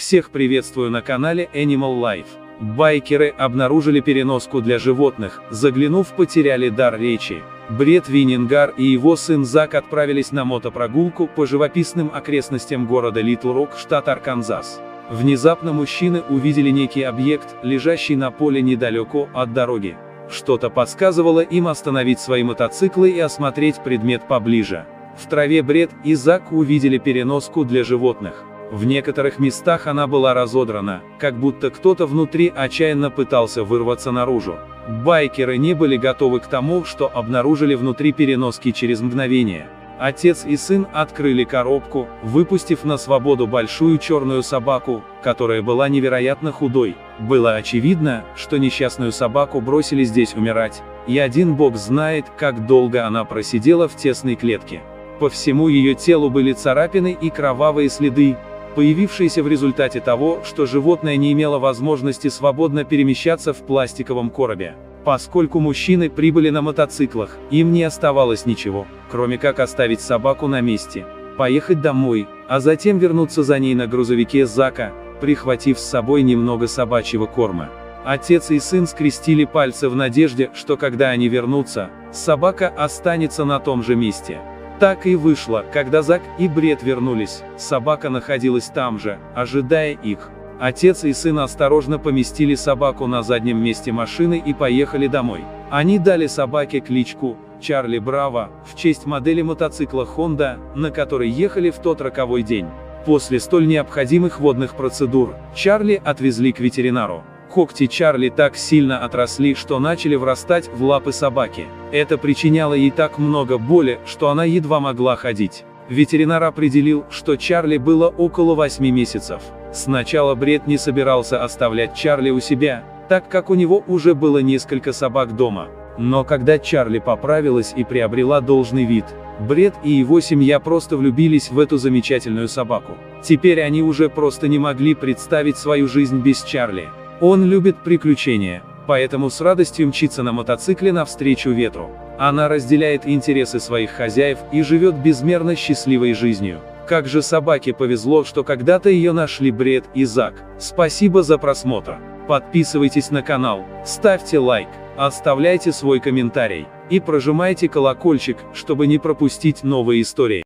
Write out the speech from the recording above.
Всех приветствую на канале Animal Life. Байкеры обнаружили переноску для животных, заглянув, потеряли дар речи. Бред Виннингар и его сын Зак отправились на мотопрогулку по живописным окрестностям города Литл Рок, штат Арканзас. Внезапно мужчины увидели некий объект, лежащий на поле недалеко от дороги. Что-то подсказывало им остановить свои мотоциклы и осмотреть предмет поближе. В траве Бред и Зак увидели переноску для животных. В некоторых местах она была разодрана, как будто кто-то внутри отчаянно пытался вырваться наружу. Байкеры не были готовы к тому, что обнаружили внутри переноски через мгновение. Отец и сын открыли коробку, выпустив на свободу большую черную собаку, которая была невероятно худой. Было очевидно, что несчастную собаку бросили здесь умирать, и один бог знает, как долго она просидела в тесной клетке. По всему ее телу были царапины и кровавые следы, появившиеся в результате того, что животное не имело возможности свободно перемещаться в пластиковом коробе. Поскольку мужчины прибыли на мотоциклах, им не оставалось ничего, кроме как оставить собаку на месте, поехать домой, а затем вернуться за ней на грузовике Зака, прихватив с собой немного собачьего корма. Отец и сын скрестили пальцы в надежде, что когда они вернутся, собака останется на том же месте. Так и вышло, когда Зак и Бред вернулись, собака находилась там же, ожидая их. Отец и сын осторожно поместили собаку на заднем месте машины и поехали домой. Они дали собаке кличку Чарли Браво, в честь модели мотоцикла Honda, на которой ехали в тот роковой день. После столь необходимых водных процедур, Чарли отвезли к ветеринару. Когти Чарли так сильно отросли, что начали врастать в лапы собаки. Это причиняло ей так много боли, что она едва могла ходить. Ветеринар определил, что Чарли было около 8 месяцев. Сначала Бред не собирался оставлять Чарли у себя, так как у него уже было несколько собак дома. Но когда Чарли поправилась и приобрела должный вид, Бред и его семья просто влюбились в эту замечательную собаку. Теперь они уже просто не могли представить свою жизнь без Чарли. Он любит приключения, поэтому с радостью мчится на мотоцикле навстречу ветру. Она разделяет интересы своих хозяев и живет безмерно счастливой жизнью. Как же собаке повезло, что когда-то ее нашли Бред и Зак. Спасибо за просмотр. Подписывайтесь на канал, ставьте лайк, оставляйте свой комментарий и прожимайте колокольчик, чтобы не пропустить новые истории.